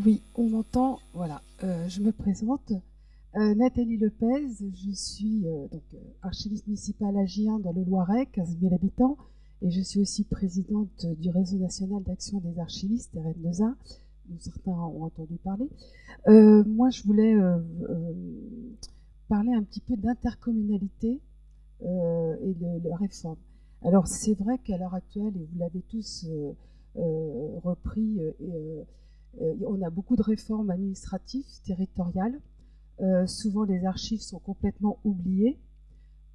Oui, on m'entend. Voilà, je me présente. Nathalie Lepez, je suis archiviste municipale à Gien dans le Loiret, 15 000 habitants, et je suis aussi présidente du Réseau national d'action des archivistes, RN2A, dont certains ont entendu parler. Moi, je voulais parler un petit peu d'intercommunalité et de réforme. Alors, c'est vrai qu'à l'heure actuelle, et vous l'avez tous repris, on a beaucoup de réformes administratives, territoriales. Souvent, les archives sont complètement oubliées.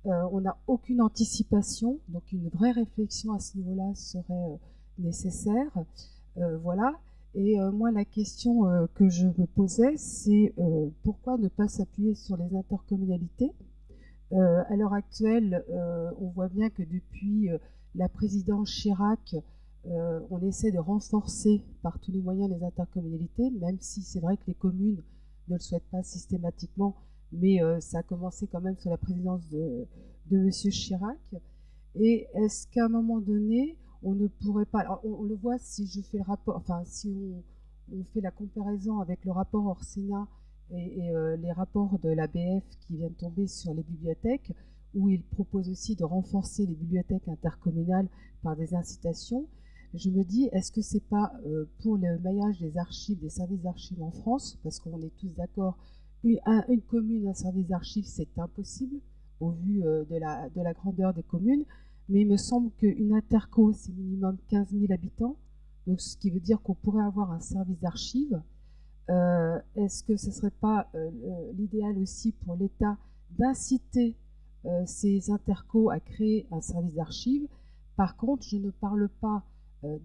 On n'a aucune anticipation, donc une vraie réflexion à ce niveau-là serait nécessaire. Voilà. Et moi, la question que je me posais, c'est pourquoi ne pas s'appuyer sur les intercommunalités. À l'heure actuelle, on voit bien que depuis la présidence Chirac, on essaie de renforcer par tous les moyens les intercommunalités, même si c'est vrai que les communes ne le souhaitent pas systématiquement, mais ça a commencé quand même sous la présidence de M. Chirac. Et est-ce qu'à un moment donné, on ne pourrait pas... Alors, on le voit si je fais le rapport, enfin si on fait la comparaison avec le rapport Orsena et les rapports de l'ABF qui viennent tomber sur les bibliothèques, où il propose aussi de renforcer les bibliothèques intercommunales par des incitations. Je me dis, est-ce que c'est pas pour le maillage des archives, des services d'archives en France, parce qu'on est tous d'accord, une commune, un service d'archives, c'est impossible au vu de la grandeur des communes, mais il me semble qu'une interco, c'est minimum 15 000 habitants, donc ce qui veut dire qu'on pourrait avoir un service d'archives. Est-ce que ce ne serait pas l'idéal aussi pour l'État d'inciter ces intercos à créer un service d'archives? Par contre, je ne parle pas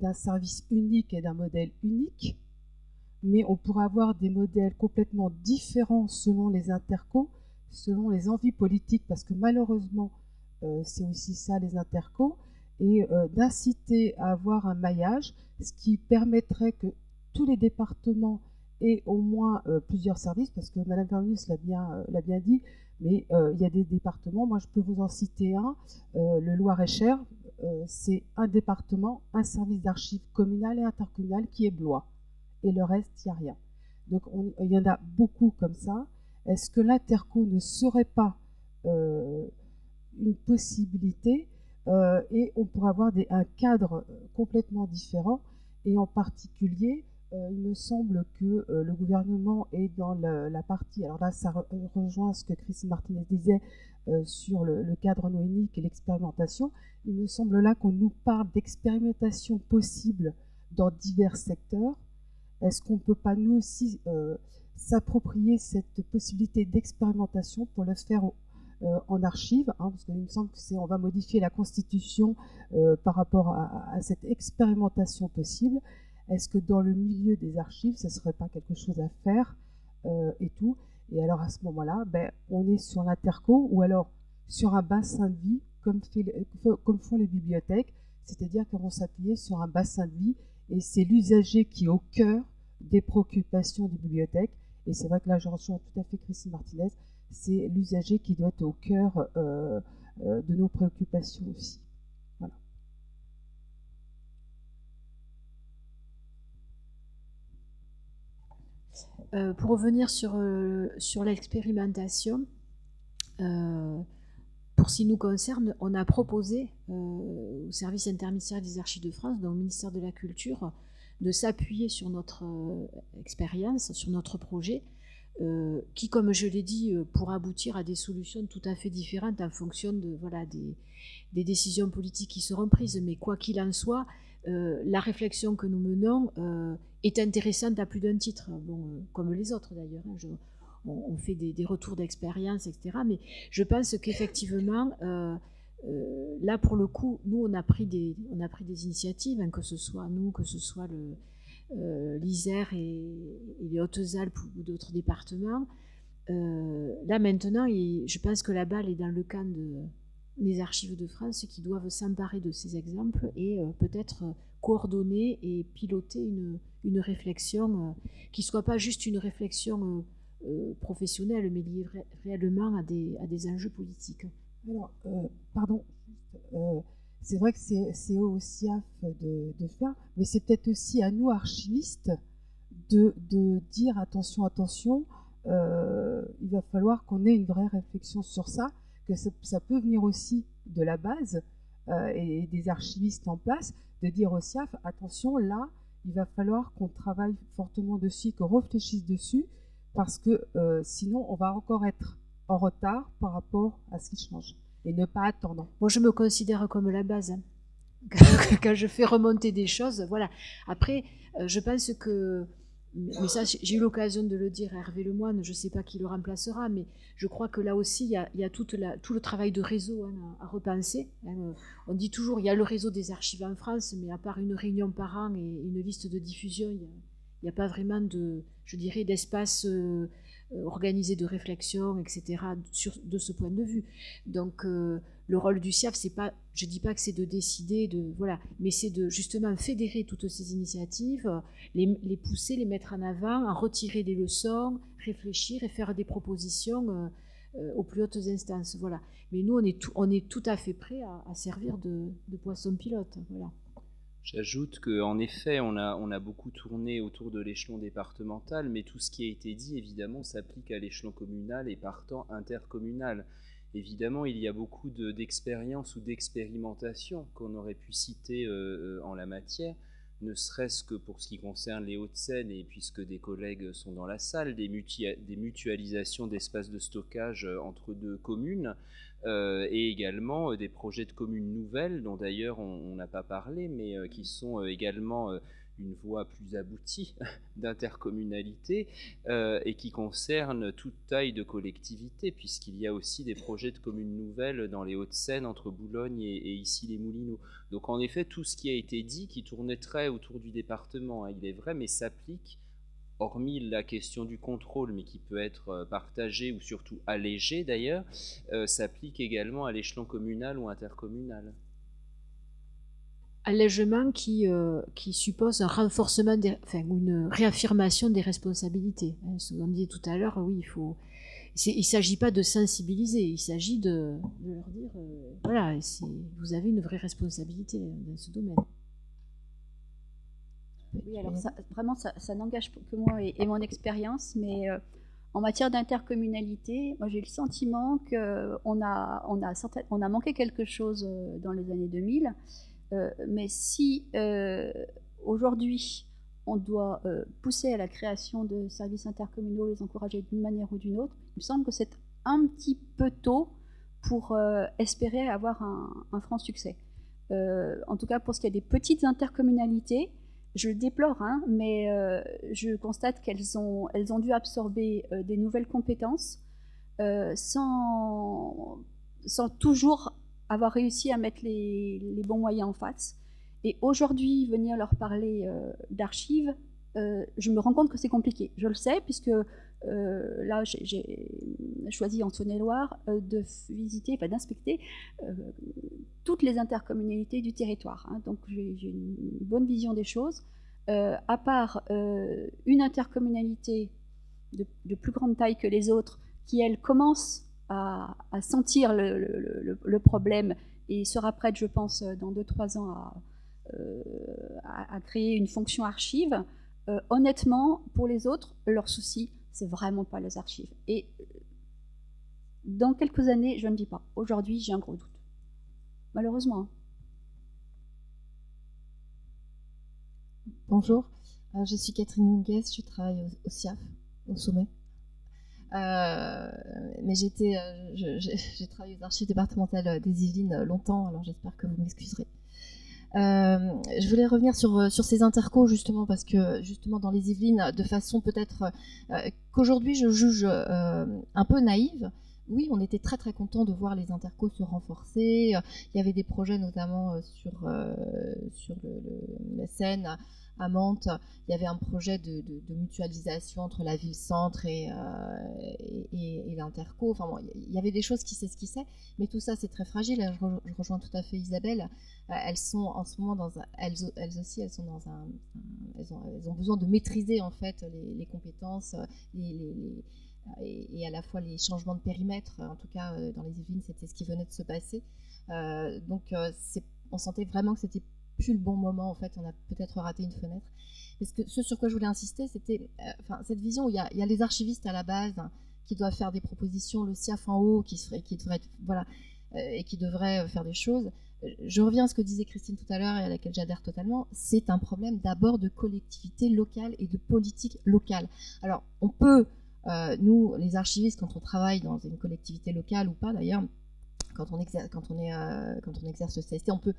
d'un service unique et d'un modèle unique, mais on pourrait avoir des modèles complètement différents selon les intercos, selon les envies politiques, parce que malheureusement, c'est aussi ça les intercos, et d'inciter à avoir un maillage, ce qui permettrait que tous les départements aient au moins plusieurs services, parce que Madame Vernius l'a bien dit, mais il y a des départements, moi je peux vous en citer un, le Loir-et-Cher, c'est un département, un service d'archives communal et intercommunal qui est Blois et le reste, il n'y a rien. Donc il y en a beaucoup comme ça. Est-ce que l'interco ne serait pas une possibilité et on pourrait avoir un cadre complètement différent et en particulier, il me semble que le gouvernement est dans la partie, alors là ça rejoint ce que Christine Martinez disait sur le cadre noénique et l'expérimentation, il me semble là qu'on nous parle d'expérimentation possible dans divers secteurs. Est-ce qu'on ne peut pas nous aussi s'approprier cette possibilité d'expérimentation pour le faire en archive, hein, parce qu'il me semble que on va modifier la Constitution par rapport à cette expérimentation possible. Est-ce que dans le milieu des archives, ce ne serait pas quelque chose à faire et tout? Et alors à ce moment-là, ben, on est sur l'interco ou alors sur un bassin de vie comme font les bibliothèques, c'est-à-dire qu'elles vont s'appuyer sur un bassin de vie et c'est l'usager qui est au cœur des préoccupations des bibliothèques. Et c'est vrai que là, je rejoins tout à fait Christine Martinez, c'est l'usager qui doit être au cœur de nos préoccupations aussi. Voilà. Pour revenir sur l'expérimentation, pour ce qui nous concerne, on a proposé au service interministériel des archives de France, donc au ministère de la Culture, de s'appuyer sur notre expérience, sur notre projet, qui, comme je l'ai dit, pourra aboutir à des solutions tout à fait différentes en fonction de, voilà, des décisions politiques qui seront prises. Mais quoi qu'il en soit, la réflexion que nous menons est intéressante à plus d'un titre, bon, comme les autres d'ailleurs. Hein, on fait des retours d'expérience, etc. Mais je pense qu'effectivement, là pour le coup, nous on a pris des initiatives, hein, que ce soit nous, que ce soit l'Isère et les Hautes-Alpes ou d'autres départements. Là maintenant, je pense que la balle est dans le camp des archives de France qui doivent s'emparer de ces exemples et peut-être coordonner et piloter une réflexion qui ne soit pas juste une réflexion professionnelle, mais liée réellement à des enjeux politiques. Alors, pardon, c'est vrai que c'est au CIAF de faire, mais c'est peut-être aussi à nous, archivistes, de dire attention, il va falloir qu'on ait une vraie réflexion sur ça, que ça peut venir aussi de la base et des archivistes en place, de dire au SIAF, attention, là, il va falloir qu'on travaille fortement dessus, qu'on réfléchisse dessus, parce que sinon, on va encore être en retard par rapport à ce qui change, et ne pas attendre. Moi, je me considère comme la base. Hein. Quand je fais remonter des choses, voilà. Après, je pense que, mais ça, j'ai eu l'occasion de le dire à Hervé Lemoine, je ne sais pas qui le remplacera, mais je crois que là aussi, il y a tout le travail de réseau à repenser. On dit toujours, il y a le réseau des archives en France, mais à part une réunion par an et une liste de diffusion, il n'y a pas vraiment je dirais, d'espace organisé de réflexion, etc., de ce point de vue. Donc, le rôle du SIAF, c'est pas, je dis pas que c'est de décider, voilà, mais c'est de justement fédérer toutes ces initiatives, les pousser, les mettre en avant, en retirer des leçons, réfléchir et faire des propositions aux plus hautes instances, voilà. Mais nous, on est tout à fait prêts à servir de poisson pilote, voilà. J'ajoute qu'en effet, on a beaucoup tourné autour de l'échelon départemental, mais tout ce qui a été dit, évidemment, s'applique à l'échelon communal et partant intercommunal. Évidemment, il y a beaucoup d'expériences ou d'expérimentations qu'on aurait pu citer en la matière, ne serait-ce que pour ce qui concerne les Hauts-de-Seine, et puisque des collègues sont dans la salle, des mutualisations d'espaces de stockage entre deux communes, et également des projets de communes nouvelles, dont d'ailleurs on n'a pas parlé, mais qui sont également une voie plus aboutie d'intercommunalité et qui concerne toute taille de collectivité, puisqu'il y a aussi des projets de communes nouvelles dans les Hauts-de-Seine, entre Boulogne et ici les Moulineaux. Donc en effet, tout ce qui a été dit, qui tournait très autour du département, hein, il est vrai, mais s'applique, hormis la question du contrôle, mais qui peut être partagée ou surtout allégée d'ailleurs, s'applique également à l'échelon communal ou intercommunal. Allègement qui suppose un renforcement, une réaffirmation des responsabilités. Hein, ce qu'on disait tout à l'heure, oui, il ne s'agit pas de sensibiliser, il s'agit de leur dire, voilà, vous avez une vraie responsabilité dans ce domaine. Oui, alors vraiment, ça n'engage que moi et mon expérience, mais en matière d'intercommunalité, moi j'ai le sentiment qu'on a manqué quelque chose dans les années 2000, mais si aujourd'hui on doit pousser à la création de services intercommunaux, les encourager d'une manière ou d'une autre, il me semble que c'est un petit peu tôt pour espérer avoir un franc succès. En tout cas, pour ce qui est des petites intercommunalités, je le déplore, hein, mais je constate qu'elles ont dû absorber des nouvelles compétences sans toujours avoir réussi à mettre les bons moyens en face. Et aujourd'hui, venir leur parler d'archives, je me rends compte que c'est compliqué. Je le sais, puisque là, j'ai choisi en Saône-et-Loire de visiter, d'inspecter toutes les intercommunalités du territoire. Hein. Donc j'ai une bonne vision des choses. À part une intercommunalité de plus grande taille que les autres, qui elle commence à sentir le problème et sera prête, je pense, dans 2-3 ans à créer une fonction archive. Honnêtement, pour les autres, leur souci, c'est vraiment pas les archives. Et dans quelques années, je ne dis pas. Aujourd'hui, j'ai un gros doute. Malheureusement. Hein. Bonjour, je suis Catherine Mungues, je travaille au SIAF, au sommet. Mais j'ai travaillé aux archives départementales des Yvelines longtemps, alors j'espère que vous m'excuserez. Je voulais revenir sur ces intercos justement parce que justement dans les Yvelines, de façon peut-être qu'aujourd'hui je juge un peu naïve. Oui, on était très très contents de voir les intercos se renforcer. Il y avait des projets notamment sur la Seine, à Mantes. Il y avait un projet de mutualisation entre la ville-centre et l'interco. Enfin bon, il y avait des choses qui s'esquissaient, mais tout ça c'est très fragile. Je rejoins tout à fait Isabelle. Elles sont en ce moment elles ont besoin de maîtriser en fait les compétences, et à la fois les changements de périmètre. En tout cas, dans les Yvelines, c'était ce qui venait de se passer. Donc, on sentait vraiment que c'était plus le bon moment. En fait, on a peut-être raté une fenêtre. Parce que ce sur quoi je voulais insister, c'était cette vision où il y a les archivistes à la base qui doivent faire des propositions, le CIAF en haut qui devrait et qui devrait faire des choses. Je reviens à ce que disait Christine tout à l'heure et à laquelle j'adhère totalement. C'est un problème d'abord de collectivité locale et de politique locale. Alors, on peut, nous, les archivistes, quand on travaille dans une collectivité locale ou pas d'ailleurs, quand on exerce le CST, on peut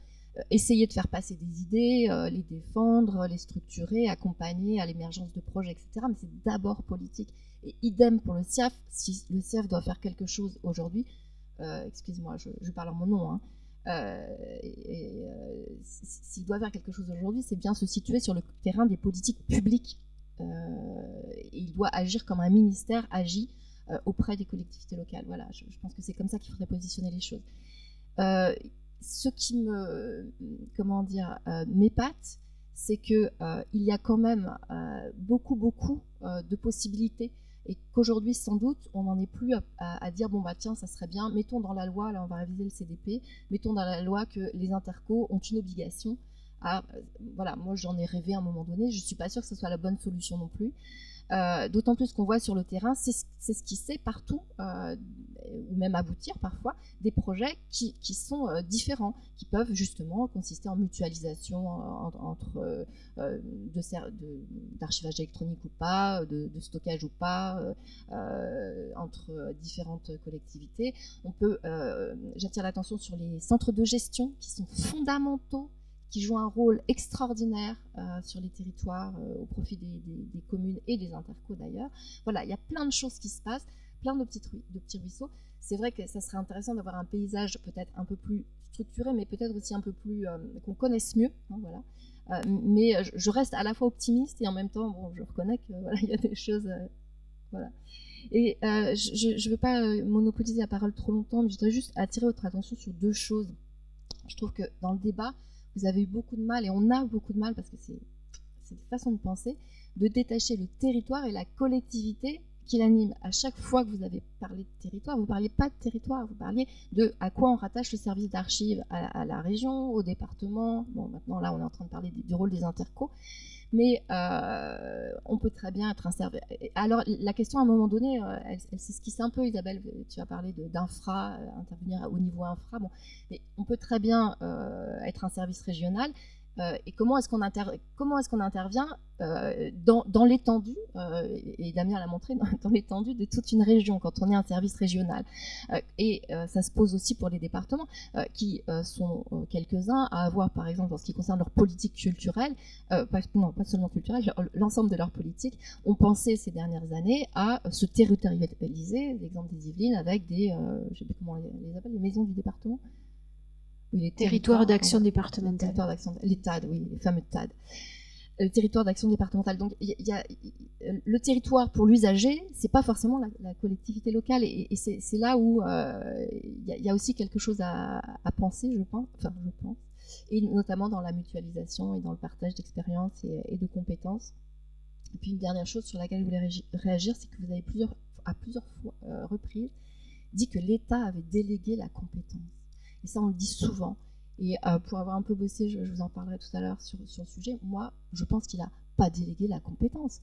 essayer de faire passer des idées, les défendre, les structurer, accompagner à l'émergence de projets, etc. Mais c'est d'abord politique. Et idem pour le CIAF. Si le CIAF doit faire quelque chose aujourd'hui, excuse-moi, je parle en mon nom, hein, s'il doit faire quelque chose aujourd'hui, c'est bien se situer sur le terrain des politiques publiques. Et il doit agir comme un ministère agit auprès des collectivités locales. Voilà, je pense que c'est comme ça qu'il faudrait positionner les choses. Ce qui m'épate, c'est que il y a quand même beaucoup de possibilités et qu'aujourd'hui, sans doute, on n'en est plus à dire bon bah tiens, ça serait bien, mettons dans la loi, là on va réviser le CDP, mettons dans la loi que les intercos ont une obligation à, voilà, moi j'en ai rêvé à un moment donné, je suis pas sûre que ce soit la bonne solution non plus. D'autant plus qu'on voit sur le terrain, c'est ce qui sait partout, ou même aboutir parfois, des projets qui sont différents, qui peuvent justement consister en mutualisation entre d'archivage électronique ou pas, de stockage ou pas, entre différentes collectivités. J'attire l'attention sur les centres de gestion qui sont fondamentaux, qui jouent un rôle extraordinaire sur les territoires, au profit des communes et des intercos d'ailleurs. Voilà, il y a plein de choses qui se passent, plein de petits ruisseaux. C'est vrai que ça serait intéressant d'avoir un paysage peut-être un peu plus structuré, mais peut-être aussi un peu plus qu'on connaisse mieux. Hein, voilà. Mais je reste à la fois optimiste et en même temps, bon, je reconnais que voilà, il y a des choses. Voilà. Et je ne veux pas monopoliser la parole trop longtemps, mais je voudrais juste attirer votre attention sur deux choses. Je trouve que dans le débat, vous avez eu beaucoup de mal, et on a beaucoup de mal, parce que c'est une façon de penser, de détacher le territoire et la collectivité qui l'anime. À chaque fois que vous avez parlé de territoire, vous ne parliez pas de territoire, vous parliez de à quoi on rattache le service d'archives, à la région, au département. Bon, maintenant, là, on est en train de parler du rôle des intercos. Mais on peut très bien être un service. Alors, la question, à un moment donné, elle s'esquisse un peu, Isabelle, tu as parlé d'infra, intervenir au niveau infra. Bon, mais on peut très bien être un service régional. Et comment est-ce qu'on intervient dans l'étendue, et Damien l'a montré, dans l'étendue de toute une région, quand on est un service régional. Et ça se pose aussi pour les départements, qui sont quelques-uns à avoir, par exemple, en ce qui concerne leur politique culturelle, pas seulement culturelle, l'ensemble de leur politique, ont pensé ces dernières années à se territorialiser, l'exemple des Yvelines, avec des, je ne sais plus comment on les appelle, les maisons du département. Oui, les territoires d'action départementale. Les TAD, oui, les fameux TAD. Le territoire d'action départementale. Donc, il y a le territoire pour l'usager, c'est pas forcément la collectivité locale, et c'est là où il y a aussi quelque chose à penser, je pense, et notamment dans la mutualisation et dans le partage d'expériences et de compétences. Et puis une dernière chose sur laquelle je voulais réagir, c'est que vous avez à plusieurs reprises dit que l'État avait délégué la compétence. Et ça, on le dit souvent. Et pour avoir un peu bossé, je vous en parlerai tout à l'heure sur le sujet, moi, je pense qu'il n'a pas délégué la compétence.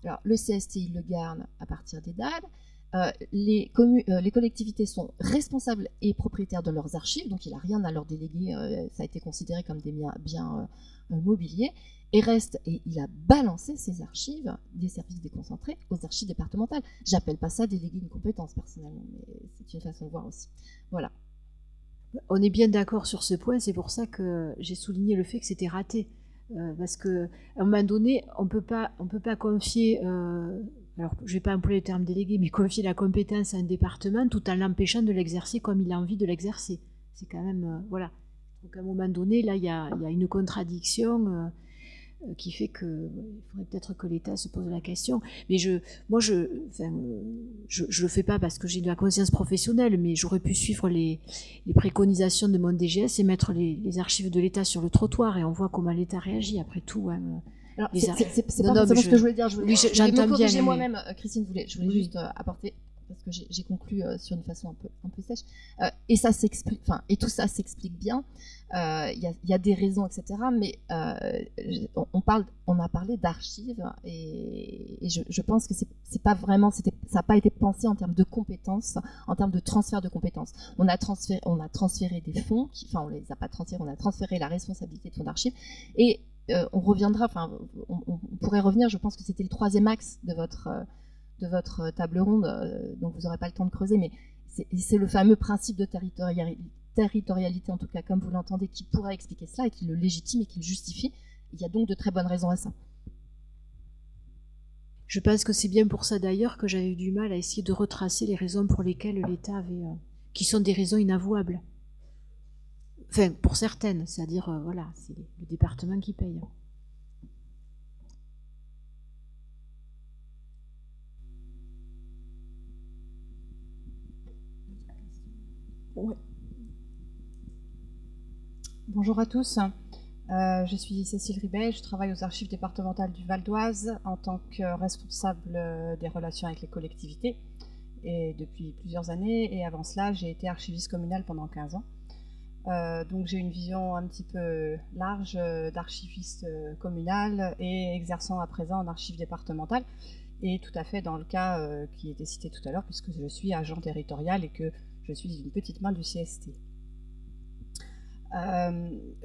Alors, le CST, il le garde à partir des DAD. Les collectivités sont responsables et propriétaires de leurs archives, donc il n'a rien à leur déléguer. Ça a été considéré comme des biens mobiliers. Et il a balancé ses archives des services déconcentrés aux archives départementales. J'appelle pas ça déléguer une compétence, personnellement, mais c'est une façon de voir aussi. Voilà. On est bien d'accord sur ce point, c'est pour ça que j'ai souligné le fait que c'était raté. Parce qu'à un moment donné, on peut pas confier, alors je ne vais pas employer le terme délégué, mais confier la compétence à un département tout en l'empêchant de l'exercer comme il a envie de l'exercer. C'est quand même, voilà. Donc à un moment donné, là, il y a une contradiction qui fait qu'il faudrait peut-être que l'État se pose la question. Mais je le fais pas parce que j'ai de la conscience professionnelle, mais j'aurais pu suivre les préconisations de mon DGS et mettre les archives de l'État sur le trottoir, et on voit comment l'État réagit après tout. Hein. Alors, c'est pas forcément ce que je voulais dire. Oui, j'entends bien. Moi-même, Christine, je voulais juste apporter parce que j'ai conclu sur une façon un peu sèche, et ça s'explique, enfin, et tout ça s'explique bien. Il y a des raisons, etc. Mais on a parlé d'archives, et je pense que c'est pas vraiment, ça n'a pas été pensé en termes de compétences, en termes de transfert de compétences. On a transféré des fonds, enfin, on les a pas transférés, on a transféré la responsabilité de fonds d'archives, et on reviendra, enfin, on pourrait revenir, je pense que c'était le 3e axe de votre table ronde, donc vous n'aurez pas le temps de creuser, mais c'est le fameux principe de territorialité, en tout cas comme vous l'entendez, qui pourrait expliquer cela et qui le légitime et qui le justifie. Il y a donc de très bonnes raisons à ça. Je pense que c'est bien pour ça d'ailleurs que j'avais eu du mal à essayer de retracer les raisons pour lesquelles l'État avait, qui sont des raisons inavouables. Enfin, pour certaines, c'est-à-dire, voilà, c'est le département qui paye. Ouais. Bonjour à tous, je suis Cécile Ribet, je travaille aux archives départementales du Val d'Oise en tant que responsable des relations avec les collectivités et depuis plusieurs années, et avant cela j'ai été archiviste communale pendant 15 ans. Donc j'ai une vision un petit peu large d'archiviste communal et exerçant à présent en archives départementales, et tout à fait dans le cas qui était cité tout à l'heure, puisque je suis agent territorial et que je suis une petite main du CST.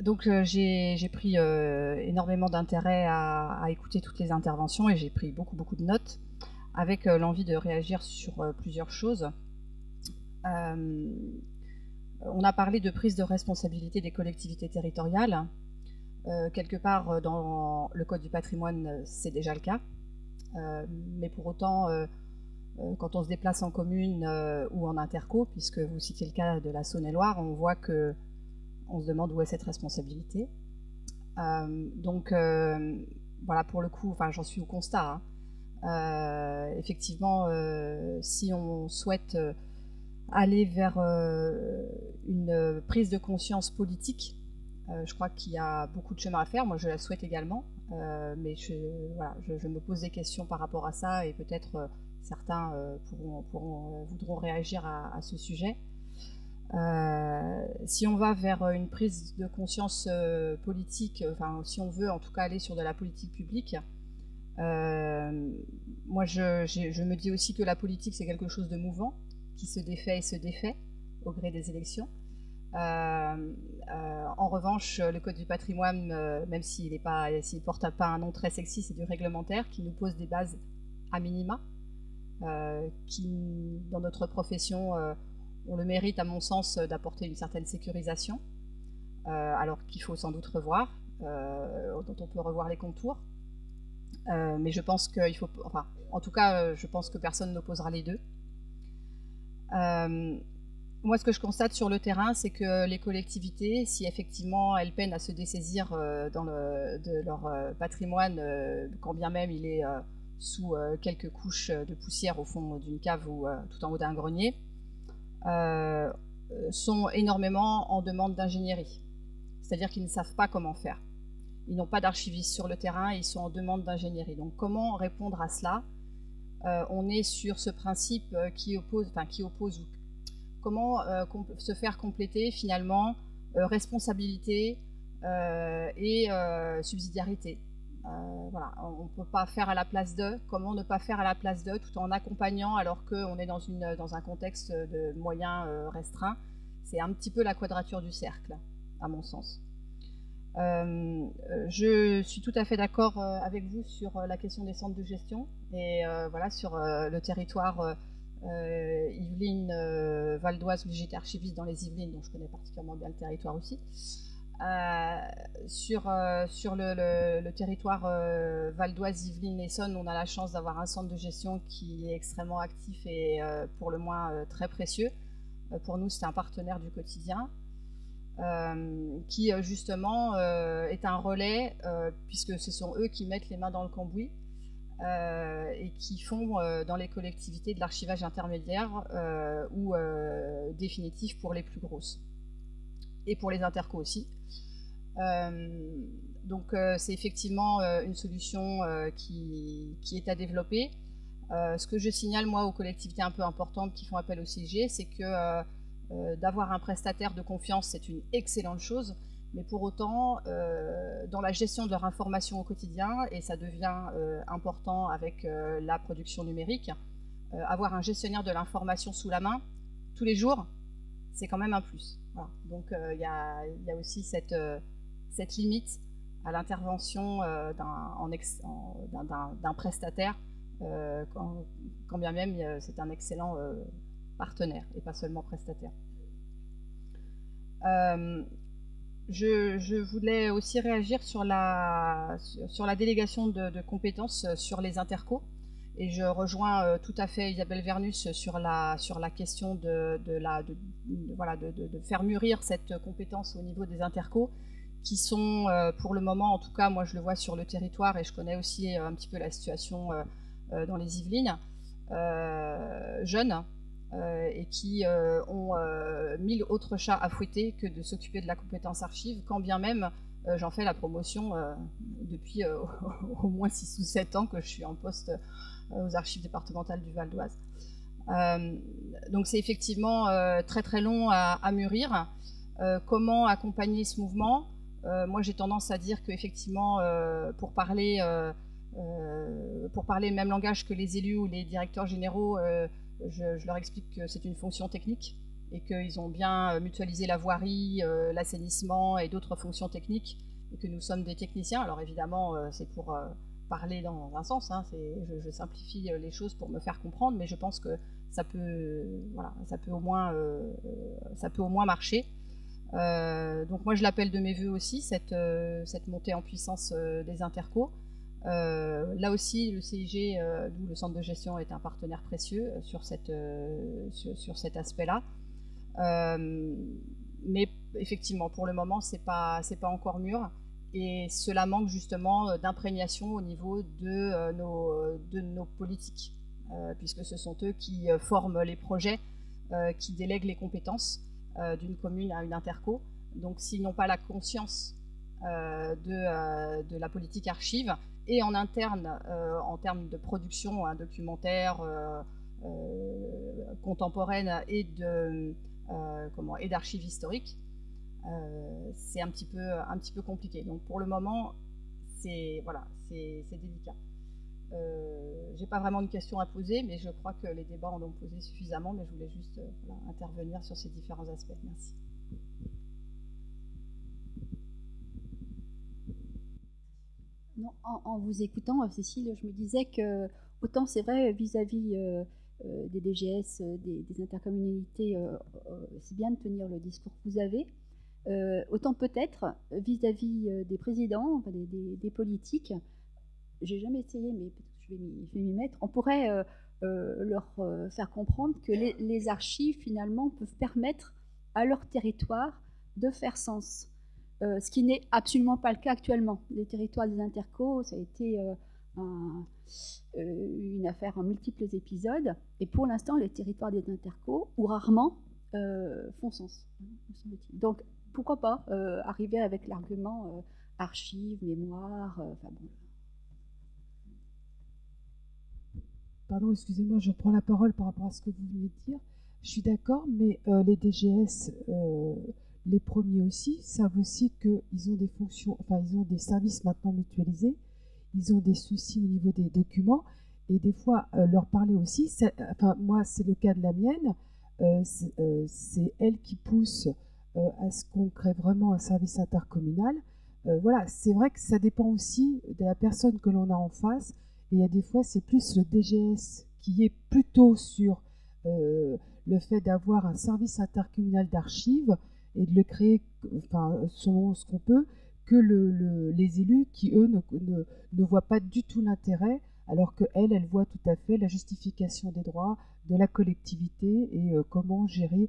Donc j'ai pris énormément d'intérêt à écouter toutes les interventions, et j'ai pris beaucoup de notes avec l'envie de réagir sur plusieurs choses. On a parlé de prise de responsabilité des collectivités territoriales. Quelque part dans le Code du patrimoine, c'est déjà le cas. Mais pour autant, quand on se déplace en commune ou en interco, puisque vous citez le cas de la Saône-et-Loire, on voit que on se demande où est cette responsabilité. Donc voilà, pour le coup, enfin, j'en suis au constat. Effectivement, si on souhaite aller vers une prise de conscience politique, je crois qu'il y a beaucoup de chemin à faire. Moi, je la souhaite également, mais je me pose des questions par rapport à ça, et peut-être certains voudront réagir à ce sujet. Si on va vers une prise de conscience politique, enfin, si on veut en tout cas aller sur de la politique publique, moi je me dis aussi que la politique, c'est quelque chose de mouvant, qui se défait et se défait au gré des élections. En revanche, le Code du patrimoine, même s'il ne porte pas un nom très sexy, c'est du réglementaire qui nous pose des bases à minima, qui, dans notre profession, ont le mérite, à mon sens, d'apporter une certaine sécurisation, alors qu'il faut sans doute revoir, dont on peut revoir les contours. Mais je pense qu'il faut, enfin, en tout cas, je pense que personne n'opposera les deux. Moi, ce que je constate sur le terrain, c'est que les collectivités, si effectivement elles peinent à se dessaisir de leur patrimoine, quand bien même il est sous quelques couches de poussière au fond d'une cave ou tout en haut d'un grenier, sont énormément en demande d'ingénierie. C'est-à-dire qu'ils ne savent pas comment faire. Ils n'ont pas d'archivistes sur le terrain, ils sont en demande d'ingénierie. Donc comment répondre à cela? On est sur ce principe qui oppose comment se faire compléter finalement responsabilité et subsidiarité. Voilà, on ne peut pas faire à la place d'eux. Comment ne pas faire à la place d'eux tout en accompagnant alors qu'on est dans un contexte de moyens restreints? C'est un petit peu la quadrature du cercle, à mon sens. Je suis tout à fait d'accord avec vous sur la question des centres de gestion, et voilà, sur le territoire Yvelines, Val d'Oise, où j'étais archiviste dans les Yvelines, donc je connais particulièrement bien le territoire aussi. Sur le territoire Val d'Oise, Yvelines, Essonne, on a la chance d'avoir un centre de gestion qui est extrêmement actif et pour le moins très précieux. Pour nous, c'est un partenaire du quotidien. Qui justement est un relais, puisque ce sont eux qui mettent les mains dans le cambouis et qui font dans les collectivités de l'archivage intermédiaire ou définitif pour les plus grosses, et pour les intercos aussi. Donc c'est effectivement une solution qui est à développer. Ce que je signale, moi, aux collectivités un peu importantes qui font appel au CIG, c'est que d'avoir un prestataire de confiance, c'est une excellente chose, mais pour autant, dans la gestion de leur information au quotidien, et ça devient important avec la production numérique, avoir un gestionnaire de l'information sous la main tous les jours, c'est quand même un plus. Voilà. Donc il y a aussi cette limite à l'intervention d'un prestataire, quand bien même c'est un excellent partenaire et pas seulement prestataire. Je voulais aussi réagir sur la délégation de compétences sur les intercos. Et je rejoins tout à fait Isabelle Vernus sur la question de faire mûrir cette compétence au niveau des intercos, qui sont pour le moment, en tout cas moi je le vois sur le territoire, et je connais aussi un petit peu la situation dans les Yvelines, jeunes, et qui ont 1000 autres chats à fouetter que de s'occuper de la compétence archive, quand bien même j'en fais la promotion depuis au moins 6 ou 7 ans que je suis en poste aux archives départementales du Val d'Oise. Donc c'est effectivement très très long à mûrir. Comment accompagner ce mouvement? Moi j'ai tendance à dire qu'effectivement pour parler le même langage que les élus ou les directeurs généraux, je leur explique que c'est une fonction technique et qu'ils ont bien mutualisé la voirie, l'assainissement et d'autres fonctions techniques, et que nous sommes des techniciens. Alors évidemment c'est pour parler dans un sens, hein, je simplifie les choses pour me faire comprendre, mais je pense que ça peut au moins marcher. Donc moi je l'appelle de mes voeux aussi, cette montée en puissance des intercos. Là aussi le CIG, d'où le centre de gestion, est un partenaire précieux sur cet aspect-là. Mais effectivement pour le moment c'est pas encore mûr. Et cela manque justement d'imprégnation au niveau de nos politiques, puisque ce sont eux qui forment les projets, qui délèguent les compétences d'une commune à une interco. Donc s'ils n'ont pas la conscience de la politique archive, et en interne, en termes de production, documentaire, contemporaine et d'archives historiques, c'est un petit peu compliqué. Donc pour le moment, c'est délicat. J'ai pas vraiment de questions à poser, mais je crois que les débats en ont posé suffisamment, mais je voulais juste intervenir sur ces différents aspects. Merci. Non, en vous écoutant, Cécile, je me disais que autant c'est vrai vis-à-vis des DGS, des intercommunalités, c'est bien de tenir le discours que vous avez. Autant peut-être vis-à-vis des présidents, des politiques, j'ai jamais essayé, mais peut-être que je vais m'y mettre, on pourrait leur faire comprendre que les archives finalement peuvent permettre à leur territoire de faire sens. Ce qui n'est absolument pas le cas actuellement. Les territoires des intercos, ça a été une affaire en multiples épisodes, et pour l'instant les territoires des intercos, ou rarement, font sens, me semble-t-il. Donc pourquoi pas arriver avec l'argument archives, mémoire, enfin bon. Pardon, excusez-moi, je reprends la parole par rapport à ce que vous venez de dire. Je suis d'accord, mais les DGS, les premiers aussi, savent aussi qu'ils ont des fonctions, enfin ils ont des services maintenant mutualisés, ils ont des soucis au niveau des documents, et des fois leur parler aussi, enfin moi c'est le cas de la mienne, c'est elle qui pousse à ce qu'on crée vraiment un service intercommunal. Voilà, c'est vrai que ça dépend aussi de la personne que l'on a en face, et il y a des fois c'est plus le DGS qui est plutôt sur le fait d'avoir un service intercommunal d'archives et de le créer, enfin, selon ce qu'on peut, que les élus qui, eux, ne voient pas du tout l'intérêt, alors qu'elle voit tout à fait la justification des droits de la collectivité et comment gérer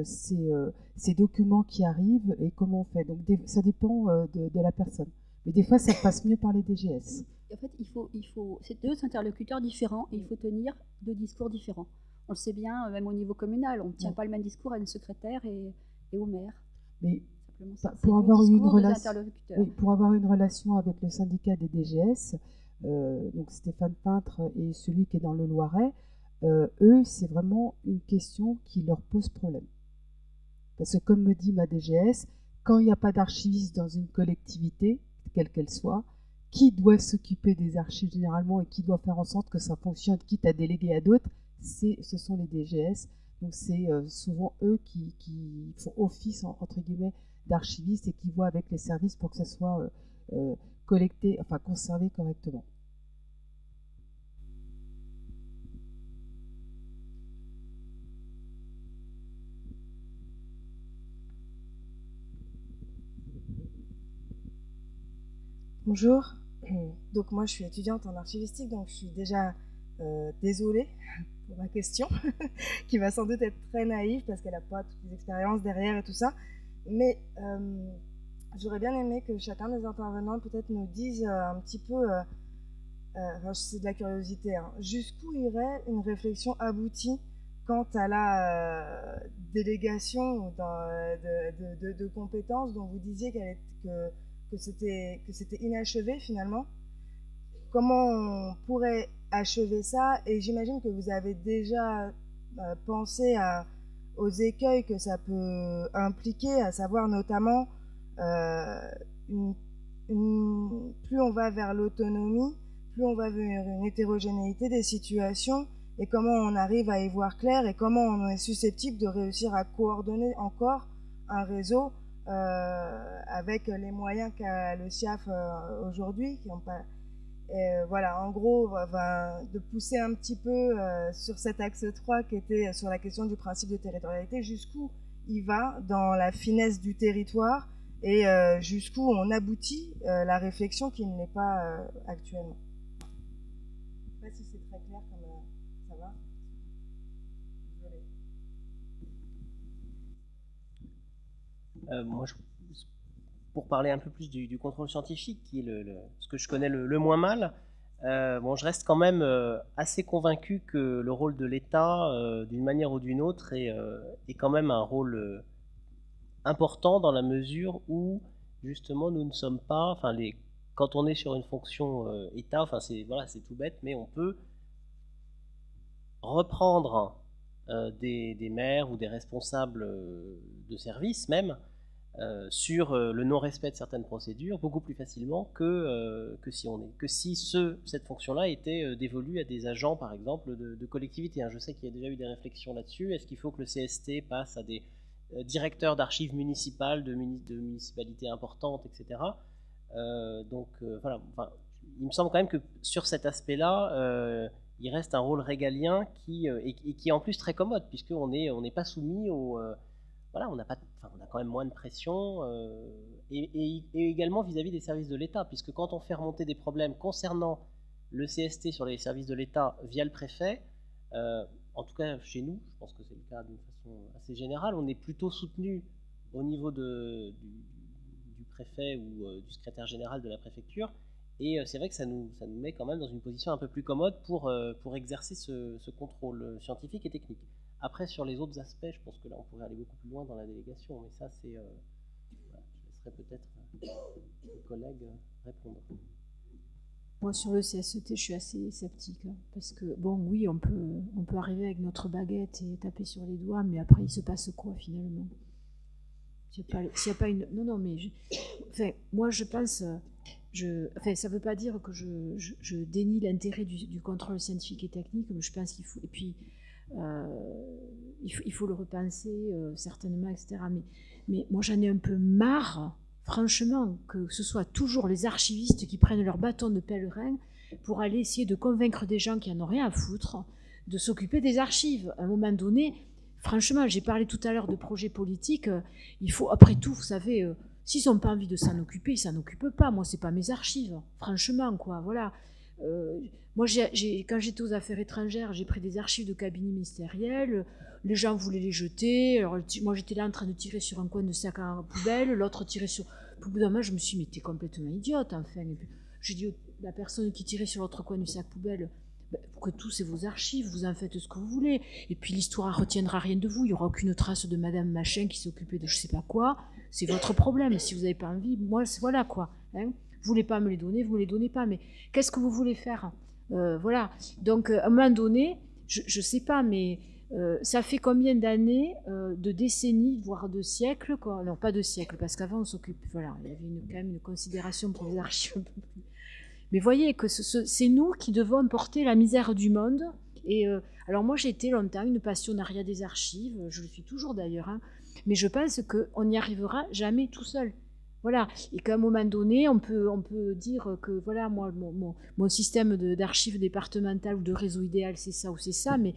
ces documents qui arrivent et comment on fait. Donc ça dépend de la personne. Mais des fois, ça passe mieux par les DGS. En fait, c'est deux interlocuteurs différents et il faut tenir deux discours différents. On le sait bien, même au niveau communal, on ne tient pas le même discours à une secrétaire et au maire. Mais pour avoir une relation avec le syndicat des DGS, donc Stéphane Peintre et celui qui est dans le Loiret, eux, c'est vraiment une question qui leur pose problème. Parce que comme me dit ma DGS, quand il n'y a pas d'archiviste dans une collectivité, quelle qu'elle soit, qui doit s'occuper des archives généralement et qui doit faire en sorte que ça fonctionne, quitte à déléguer à d'autres, ce sont les DGS. Donc c'est souvent eux qui font office, entre guillemets, d'archivistes et qui voient avec les services pour que ça soit collecté, enfin conservé correctement. Bonjour, donc moi je suis étudiante en archivistique, donc je suis déjà désolée pour ma question, qui va sans doute être très naïve parce qu'elle n'a pas toutes les expériences derrière et tout ça, mais j'aurais bien aimé que chacun des intervenants peut-être nous dise un petit peu, enfin c'est de la curiosité, hein, jusqu'où irait une réflexion aboutie quant à la délégation de compétences dont vous disiez que c'était inachevé finalement. Comment on pourrait achever ça? Et j'imagine que vous avez déjà pensé aux écueils que ça peut impliquer, à savoir notamment plus on va vers l'autonomie, plus on va vers une hétérogénéité des situations, et comment on arrive à y voir clair, et comment on est susceptible de réussir à coordonner encore un réseau avec les moyens qu'a le SIAF aujourd'hui, qui n'ont pas... voilà, en gros, de pousser un petit peu sur cet axe 3 qui était sur la question du principe de territorialité, jusqu'où il va dans la finesse du territoire et jusqu'où on aboutit la réflexion qui ne l'est pas actuellement. Je ne sais pas si c'est très clair comme ça va. Moi, pour parler un peu plus du contrôle scientifique, qui est ce que je connais le moins mal, bon, je reste quand même assez convaincu que le rôle de l'État, d'une manière ou d'une autre, est quand même un rôle important dans la mesure où, justement, nous ne sommes pas... Enfin, quand on est sur une fonction État, enfin, c'est tout bête, mais on peut reprendre des maires ou des responsables de service même, sur le non-respect de certaines procédures beaucoup plus facilement que si cette fonction-là était dévolue à des agents, par exemple, de collectivité. Je sais qu'il y a déjà eu des réflexions là-dessus. Est-ce qu'il faut que le CST passe à des directeurs d'archives municipales, de municipalités importantes, etc. Voilà. Enfin, il me semble quand même que sur cet aspect-là, il reste un rôle régalien qui est en plus très commode, puisqu'on n'est pas soumis au... voilà, on a quand même moins de pression, et également vis-à-vis des services de l'État, puisque quand on fait remonter des problèmes concernant le CST sur les services de l'État via le préfet, en tout cas chez nous, je pense que c'est le cas d'une façon assez générale, on est plutôt soutenu au niveau du préfet ou du secrétaire général de la préfecture, et c'est vrai que ça nous met quand même dans une position un peu plus commode pour exercer ce contrôle scientifique et technique. Après, sur les autres aspects, je pense que là, on pourrait aller beaucoup plus loin dans la délégation, mais ça, c'est... voilà, je laisserai peut-être les collègues répondre. Moi, sur le CSET, je suis assez sceptique, hein, parce que, bon, oui, on peut arriver avec notre baguette et taper sur les doigts, mais après, il se passe quoi, finalement? S'il n'y a pas une... Non, mais... Enfin, moi, je pense... Enfin, ça ne veut pas dire que je dénie l'intérêt du contrôle scientifique et technique, mais je pense qu'il faut... Et puis... il faut le repenser certainement, etc. Mais moi j'en ai un peu marre, franchement, que ce soit toujours les archivistes qui prennent leur bâton de pèlerin pour aller essayer de convaincre des gens qui n'en ont rien à foutre de s'occuper des archives. À un moment donné, franchement, j'ai parlé tout à l'heure de projets politiques, il faut, après tout, vous savez, s'ils n'ont pas envie de s'en occuper, ils s'en occupent pas. Moi, c'est pas mes archives, franchement, quoi, voilà. Moi, quand j'étais aux affaires étrangères, j'ai pris des archives de cabinet ministériel. Les gens voulaient les jeter. Alors, moi, j'étais là en train de tirer sur un coin de sac à poubelle. L'autre tirait sur... Au bout d'un moment, je me suis dit, mais t'es complètement idiote, enfin. Et puis, j'ai dit, la personne qui tirait sur l'autre coin du sac poubelle, pour que tout, c'est vos archives, vous en faites ce que vous voulez. Et puis, l'histoire ne retiendra rien de vous. Il n'y aura aucune trace de Madame Machin qui s'occupait de je sais pas quoi. C'est votre problème. Si vous n'avez pas envie, moi, voilà, quoi. Hein. Vous voulez pas me les donner, vous me les donnez pas. Mais qu'est-ce que vous voulez faire? Voilà. Donc, à un moment donné, je sais pas, mais ça fait combien d'années, de décennies, voire de siècles, quoi. Non, pas de siècles, parce qu'avant, on s'occupe... Voilà, il y avait quand même une considération pour les archives un peu plus... Mais voyez que c'est nous qui devons porter la misère du monde. Et alors moi, j'ai été longtemps une passionnariat des archives, je le suis toujours d'ailleurs, hein, mais je pense qu'on n'y arrivera jamais tout seul. Voilà, et qu'à un moment donné, on peut dire que voilà, moi, mon système d'archives départementales ou de réseau idéal, c'est ça ou c'est ça, mais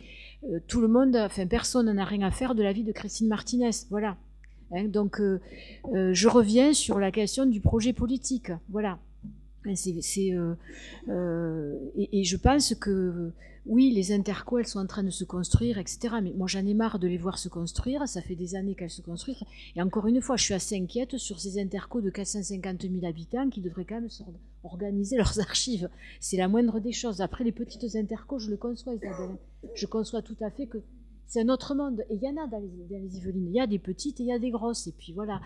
tout le monde, enfin personne n'en a rien à faire de la vie de Christine Martinez. Voilà. Hein, donc, je reviens sur la question du projet politique. Voilà. Et je pense que oui, les intercos, elles sont en train de se construire, etc. Mais moi, j'en ai marre de les voir se construire. Ça fait des années qu'elles se construisent. Et encore une fois, je suis assez inquiète sur ces intercos de 450 000 habitants qui devraient quand même organiser leurs archives. C'est la moindre des choses. Après, les petites intercos, je le conçois, Isabelle. Je conçois tout à fait que c'est un autre monde. Et il y en a dans les Yvelines. Il y a des petites et il y a des grosses. Et puis voilà.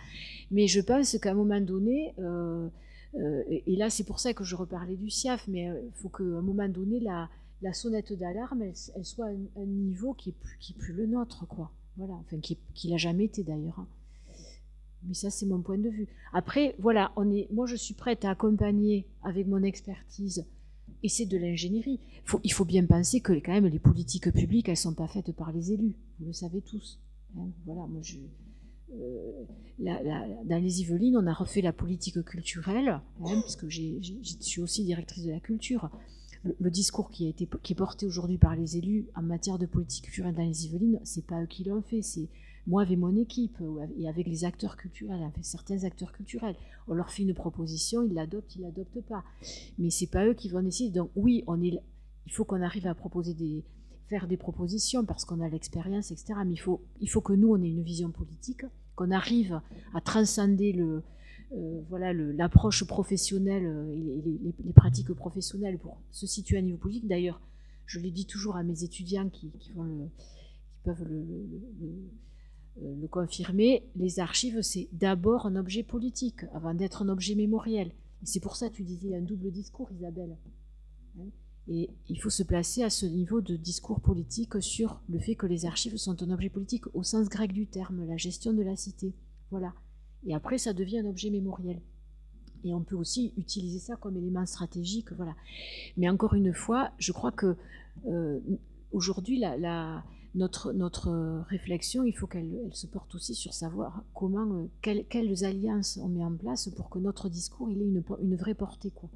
Mais je pense qu'à un moment donné... et là, c'est pour ça que je reparlais du SIAF, mais il faut qu'à un moment donné, la sonnette d'alarme, elle soit à un niveau qui est plus le nôtre, quoi. Voilà, enfin, qui l'a jamais été d'ailleurs. Hein. Mais ça, c'est mon point de vue. Après, voilà, moi, je suis prête à accompagner avec mon expertise, et c'est de l'ingénierie. Il faut bien penser que quand même, les politiques publiques, elles sont pas faites par les élus. Vous le savez tous. Hein. Voilà, moi, dans les Yvelines, on a refait la politique culturelle, hein, parce que je suis aussi directrice de la culture. Le discours qui est porté aujourd'hui par les élus en matière de politique culturelle dans les Yvelines, c'est pas eux qui l'ont fait, c'est moi avec mon équipe et avec les acteurs culturels, avec certains acteurs culturels. On leur fait une proposition, ils l'adoptent pas. Mais c'est pas eux qui vont décider. Donc oui, il faut qu'on arrive à faire des propositions parce qu'on a l'expérience, etc. Mais il faut que nous, on ait une vision politique, qu'on arrive à transcender l'approche professionnelle et les pratiques professionnelles pour se situer à niveau politique. D'ailleurs, je le dis toujours à mes étudiants qui peuvent le confirmer, les archives, c'est d'abord un objet politique avant d'être un objet mémoriel. Et c'est pour ça que tu disais un double discours, Isabelle. Hein? Et il faut se placer à ce niveau de discours politique sur le fait que les archives sont un objet politique au sens grec du terme, la gestion de la cité. Voilà. Et après, ça devient un objet mémoriel. Et on peut aussi utiliser ça comme élément stratégique. Voilà. Mais encore une fois, je crois que aujourd'hui, notre réflexion, il faut qu'elle se porte aussi sur savoir quelles alliances on met en place pour que notre discours il ait une vraie portée, quoi.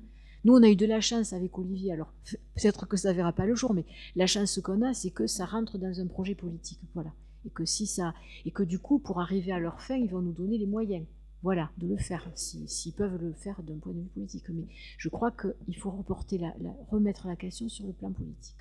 Nous, on a eu de la chance avec Olivier, alors peut-être que ça ne verra pas le jour, mais la chance qu'on a, c'est que ça rentre dans un projet politique, voilà. Et que du coup, pour arriver à leur fin, ils vont nous donner les moyens, voilà, de le faire, s'ils peuvent le faire d'un point de vue politique. Mais je crois qu'il faut remettre la question sur le plan politique.